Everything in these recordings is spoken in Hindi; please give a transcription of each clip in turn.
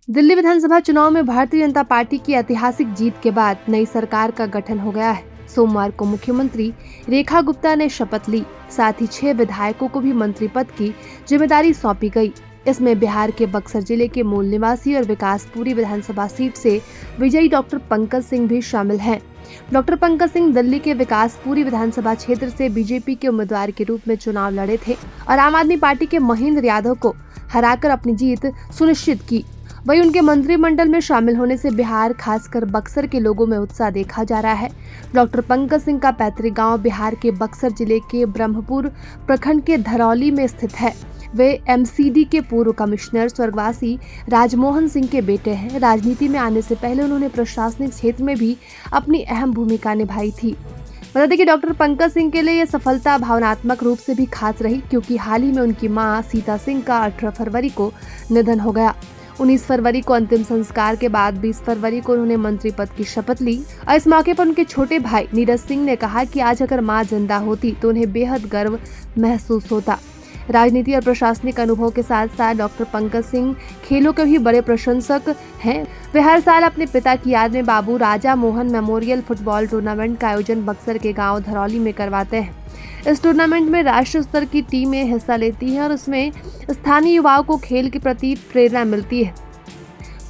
दिल्ली विधानसभा चुनाव में भारतीय जनता पार्टी की ऐतिहासिक जीत के बाद नई सरकार का गठन हो गया है। सोमवार को मुख्यमंत्री रेखा गुप्ता ने शपथ ली। साथ ही 6 विधायकों को भी मंत्री पद की जिम्मेदारी सौंपी गई। इसमें बिहार के बक्सर जिले के मूल निवासी और विकासपुरी विधानसभा सीट से विजयी डॉक्टर पंकज सिंह भी शामिल हैं। डॉक्टर पंकज सिंह दिल्ली के विकासपुरी विधानसभा क्षेत्र से बीजेपी के उम्मीदवार के रूप में चुनाव लड़े थे और आम आदमी पार्टी के महेंद्र यादव को हराकर अपनी जीत सुनिश्चित की। वहीं उनके मंत्रिमंडल में शामिल होने से बिहार, खासकर बक्सर के लोगों में उत्साह देखा जा रहा है। डॉक्टर पंकज सिंह का पैतृक गांव बिहार के बक्सर जिले के ब्रह्मपुर प्रखंड के धरौली में स्थित है। वे एमसीडी के पूर्व कमिश्नर स्वर्गवासी राजमोहन सिंह के बेटे हैं। राजनीति में आने से पहले उन्होंने प्रशासनिक क्षेत्र में भी अपनी अहम भूमिका निभाई थी। बता दें कि डॉक्टर पंकज सिंह के लिए यह सफलता भावनात्मक रूप से भी खास रही, क्योंकि हाल ही में उनकी मां सीता सिंह का 18 फरवरी को निधन हो गया। 19 फरवरी को अंतिम संस्कार के बाद 20 फरवरी को उन्होंने मंत्री पद की शपथ ली और इस मौके पर उनके छोटे भाई नीरज सिंह ने कहा कि आज अगर मां जिंदा होती तो उन्हें बेहद गर्व महसूस होता। राजनीति और प्रशासनिक अनुभव के साथ साथ डॉक्टर पंकज सिंह खेलों के भी बड़े प्रशंसक हैं। वे हर साल अपने पिता की याद में बाबू Raja Mohan memorial football tournament का आयोजन बक्सर के गांव धरौली में करवाते हैं। इस टूर्नामेंट में राष्ट्रीय स्तर की टीमें हिस्सा लेती हैं और उसमें स्थानीय युवाओं को खेल के प्रति प्रेरणा मिलती है।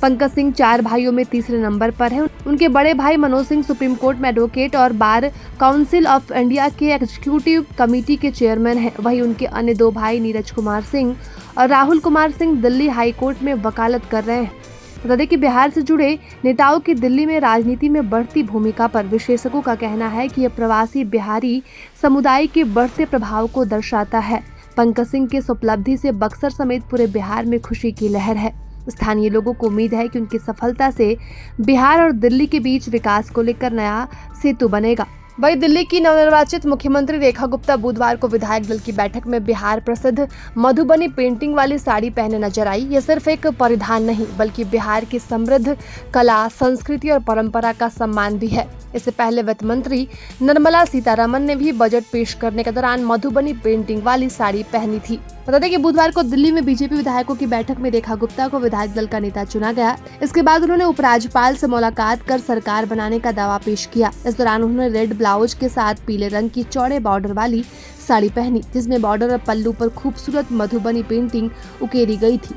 पंकज सिंह 4 भाइयों में तीसरे नंबर पर हैं। उनके बड़े भाई मनोज सिंह सुप्रीम कोर्ट में एडवोकेट और बार काउंसिल ऑफ इंडिया के एग्जीक्यूटिव कमेटी के चेयरमैन हैं। वहीं उनके अन्य 2 भाई नीरज कुमार सिंह और राहुल कुमार सिंह दिल्ली हाई कोर्ट में वकालत कर रहे हैं। बता दें कि बिहार से जुड़े नेताओं की दिल्ली में राजनीति में बढ़ती भूमिका पर विशेषज्ञों का कहना है कि यह प्रवासी बिहारी समुदाय के बढ़ते प्रभाव को दर्शाता है। पंकज सिंह की इस उपलब्धि से बक्सर समेत पूरे बिहार में खुशी की लहर है। स्थानीय लोगों को उम्मीद है कि उनकी सफलता से बिहार और दिल्ली के बीच विकास को लेकर नया सेतु बनेगा। वहीं दिल्ली की नवनिर्वाचित मुख्यमंत्री रेखा गुप्ता बुधवार को विधायक दल की बैठक में बिहार प्रसिद्ध मधुबनी पेंटिंग वाली साड़ी पहने नजर आई। यह सिर्फ एक परिधान नहीं बल्कि बिहार की समृद्ध कला, संस्कृति और परंपरा का सम्मान भी है। इससे पहले वित्त मंत्री निर्मला सीतारमण ने भी बजट पेश करने के दौरान मधुबनी पेंटिंग वाली साड़ी पहनी थी। बता दें कि बुधवार को दिल्ली में बीजेपी विधायकों की बैठक में रेखा गुप्ता को विधायक दल का नेता चुना गया। इसके बाद उन्होंने उपराज्यपाल से मुलाकात कर सरकार बनाने का दावा पेश किया। इस दौरान उन्होंने रेड ब्लाउज के साथ पीले रंग की चौड़े बॉर्डर वाली साड़ी पहनी, जिसमें बॉर्डर और पल्लू पर खूबसूरत मधुबनी पेंटिंग उकेरी गई थी।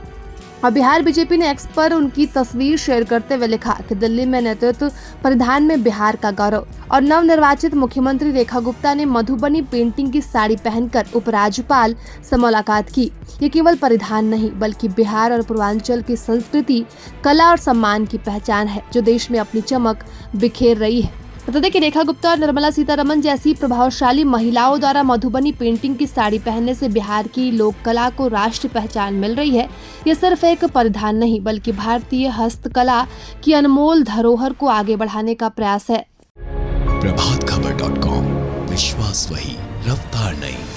और बिहार बीजेपी ने एक्स पर उनकी तस्वीर शेयर करते हुए लिखा कि दिल्ली में नेतृत्व परिधान में बिहार का गौरव। और नवनिर्वाचित मुख्यमंत्री रेखा गुप्ता ने मधुबनी पेंटिंग की साड़ी पहनकर उपराज्यपाल से मुलाकात की। ये केवल परिधान नहीं बल्कि बिहार और पूर्वांचल की संस्कृति, कला और सम्मान की पहचान है, जो देश में अपनी चमक बिखेर रही है। बता दें कि रेखा गुप्ता और निर्मला सीतारमण जैसी प्रभावशाली महिलाओं द्वारा मधुबनी पेंटिंग की साड़ी पहनने से बिहार की लोक कला को राष्ट्रीय पहचान मिल रही है। यह सिर्फ एक परिधान नहीं बल्कि भारतीय हस्तकला की अनमोल धरोहर को आगे बढ़ाने का प्रयास है। प्रभातखबर.com, विश्वास वही, रफ्तार नहीं।